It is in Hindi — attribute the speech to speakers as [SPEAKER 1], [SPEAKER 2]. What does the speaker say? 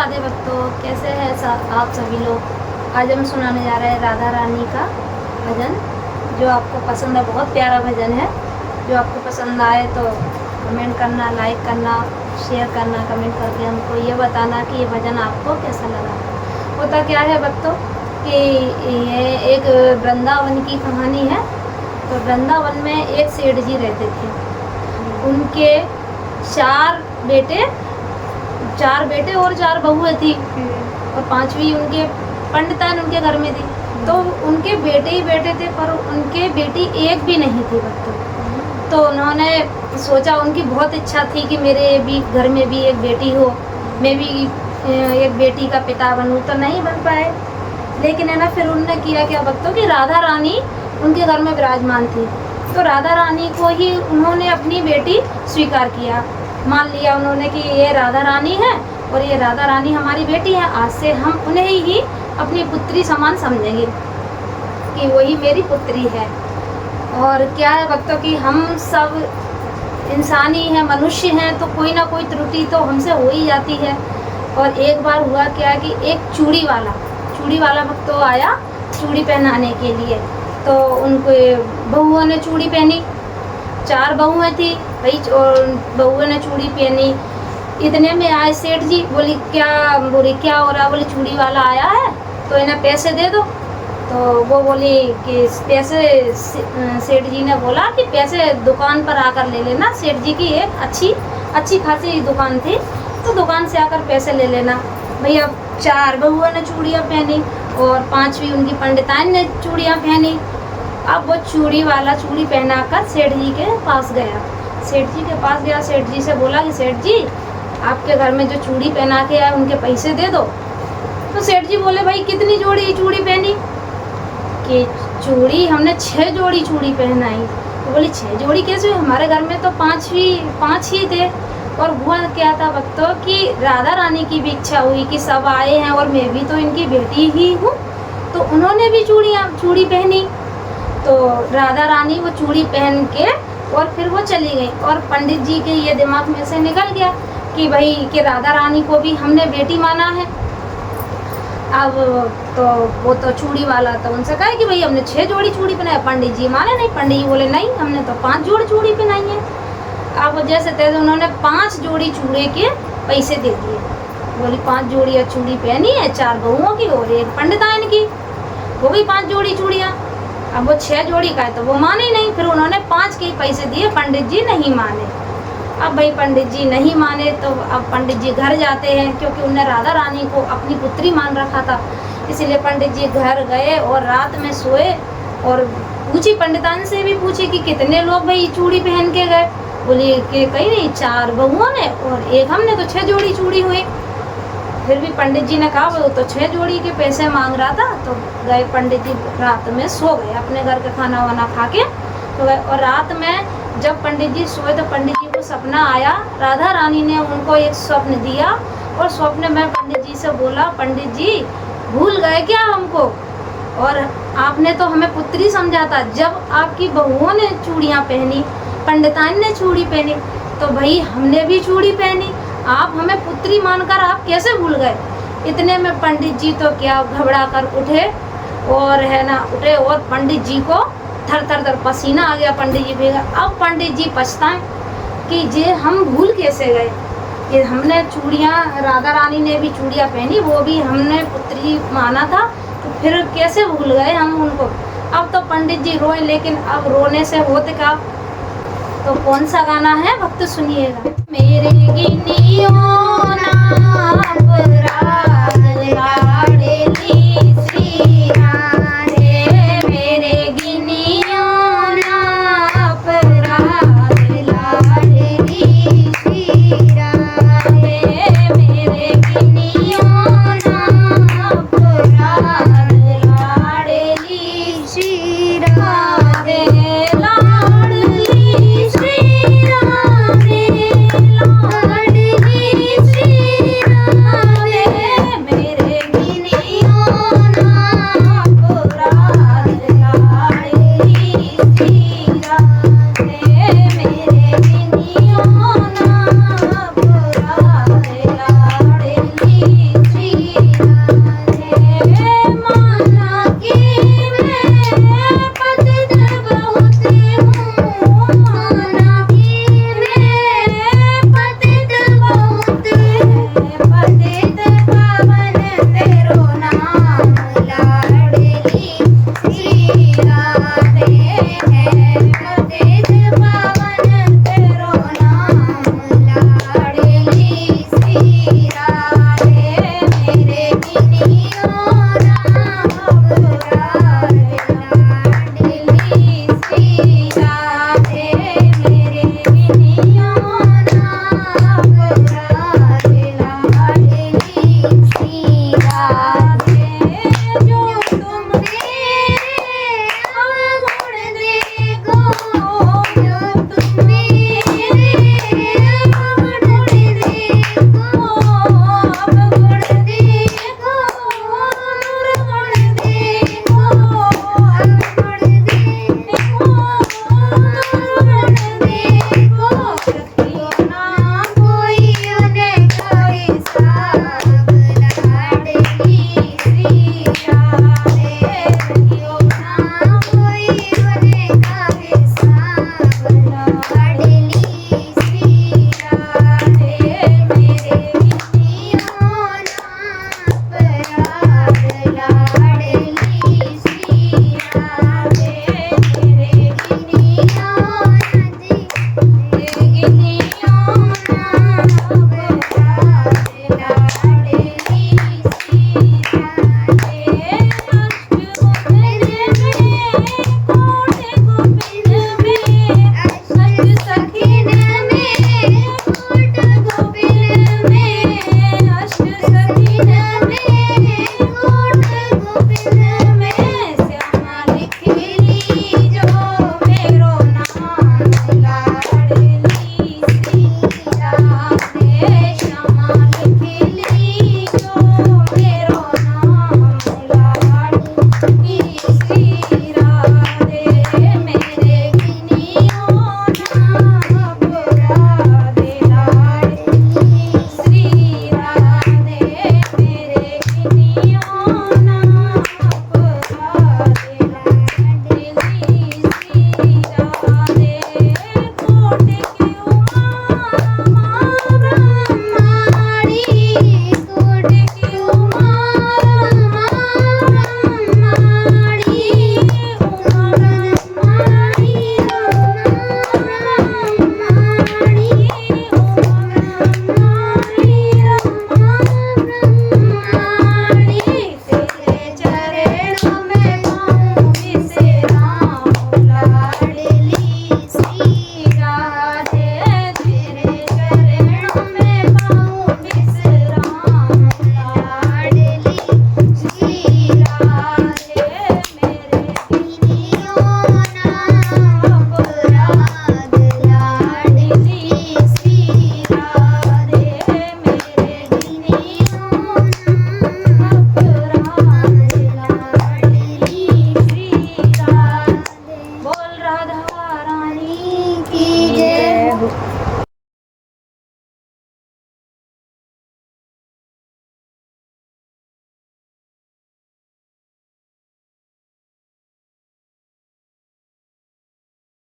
[SPEAKER 1] राधे भक्तों, कैसे हैं आप सभी लोग। आज हम सुनाने जा रहे हैं राधा रानी का भजन, जो आपको पसंद है। बहुत प्यारा भजन है। जो आपको पसंद आए तो कमेंट करना, लाइक करना, शेयर करना, कमेंट करके हमको ये बताना कि ये भजन आपको कैसा लगा। होता क्या है भक्तों कि ये एक वृंदावन की कहानी है। तो वृंदावन में एक सेठ जी रहते थे। उनके चार बेटे और 4 बहुएं थी, और 5वीं उनके पंडितान उनके घर में थी। तो उनके बेटे ही बेटे थे, पर उनके बेटी एक भी नहीं थी भक्तों। तो उन्होंने सोचा, उनकी बहुत इच्छा थी कि मेरे भी घर में भी एक बेटी हो, मैं भी एक बेटी का पिता बनूं। तो नहीं बन पाए, लेकिन है ना, फिर उन्होंने किया क्या भक्तों कि राधा रानी उनके घर में विराजमान थी। तो राधा रानी को ही उन्होंने अपनी बेटी स्वीकार किया, मान लिया उन्होंने कि ये राधा रानी है और ये राधा रानी हमारी बेटी है। आज से हम उन्हें ही अपनी पुत्री समान समझेंगे कि वही मेरी पुत्री है। और क्या है भक्तों कि हम सब इंसान ही हैं, मनुष्य हैं, तो कोई ना कोई त्रुटि तो हमसे हो ही जाती है। और एक बार हुआ क्या कि एक चूड़ी वाला भक्तों आया चूड़ी पहनाने के लिए। तो उनके बहुओं ने चूड़ी पहनी, 4 बहुएं थी भाई, और बहुओं ने चूड़ी पहनी। इतने में आए सेठ जी। बोली क्या हो रहा। बोली चूड़ी वाला आया है तो इन्हें पैसे दे दो। तो वो बोली कि पैसे, सेठ जी ने बोला कि पैसे दुकान पर आकर ले लेना। सेठ जी की एक अच्छी खासी दुकान थी, तो दुकान से आकर पैसे ले लेना। भैया 4 बहुओं ने चूड़ियाँ पहनी और 5वीं उनकी पंडिताइन ने चूड़ियाँ पहनी। अब वो चूड़ी वाला चूड़ी पहनाकर सेठ जी के पास गया। सेठ जी से बोला कि सेठ जी, आपके घर में जो चूड़ी पहना के आए उनके पैसे दे दो। तो सेठ जी बोले, भाई कितनी जोड़ी चूड़ी पहनी। कि चूड़ी हमने 6 जोड़ी चूड़ी पहनाई। तो बोली 6 जोड़ी कैसे हुई, हमारे घर में तो 5 ही थे। और हुआ क्या था भक्तों कि राधा रानी की भी इच्छा हुई कि सब आए हैं और मैं भी तो इनकी बेटी ही हूँ, तो उन्होंने भी चूड़ी पहनी। तो राधा रानी वो चूड़ी पहन के और फिर वो चली गई। और पंडित जी के ये दिमाग में से निकल गया कि भाई कि राधा रानी को भी हमने बेटी माना है। अब तो वो तो चूड़ी वाला तो उनसे कहा कि भाई हमने 6 जोड़ी चूड़ी पहनाई। पंडित जी माने नहीं। पंडित जी बोले नहीं, हमने तो 5 जोड़ी चूड़ी पहनाई है। अब जैसे तैसे उन्होंने 5 जोड़ी चूड़े के पैसे दे दिए। बोली 5 जोड़ी चूड़ी पहनी है, 4 बहुओं की और एक पंडिताइन की, वो भी 5 जोड़ी चूड़ियाँ। अब वो 6 जोड़ी का है तो वो माने ही नहीं। फिर उन्होंने 5 के पैसे दिए, पंडित जी नहीं माने। अब भाई पंडित जी नहीं माने तो अब पंडित जी घर जाते हैं, क्योंकि उन्हें राधा रानी को अपनी पुत्री मान रखा था। इसीलिए पंडित जी घर गए और रात में सोए और पूछी, पंडितान से भी पूछी कि कितने लोग भाई चूड़ी पहन के गए। बोली कि कहीं नहीं, 4 बहुओं ने और एक हमने, तो 6 जोड़ी चूड़ी हुई। फिर भी पंडित जी ने कहा वो तो 6 जोड़ी के पैसे मांग रहा था। तो गए पंडित जी, रात में सो गए, अपने घर का खाना वाना खा के तो गए। और रात में जब पंडित जी सोए तो पंडित जी को सपना आया। राधा रानी ने उनको एक स्वप्न दिया और स्वप्न में पंडित जी से बोला, पंडित जी भूल गए क्या हमको, और आपने तो हमें पुत्री समझा था। जब आपकी बहुओं ने चूड़ियाँ पहनी, पंडिताइन ने चूड़ी पहनी, तो भाई हमने भी चूड़ी पहनी। आप हमें पुत्री मानकर आप कैसे भूल गए। इतने में पंडित जी तो क्या घबरा कर उठे और पंडित जी को थर पसीना आ गया। पंडित जी भीगा। अब पंडित जी पछताएं कि ये हम भूल कैसे गए, कि हमने चूड़ियाँ, राधा रानी ने भी चूड़ियाँ पहनी, वो भी हमने पुत्री माना था, तो फिर कैसे भूल गए हम उनको। अब तो पंडित जी रोए, लेकिन अब रोने से होते क्या। तो कौन सा गाना है भक्त सुनिएगा। मेरे गिनियो ना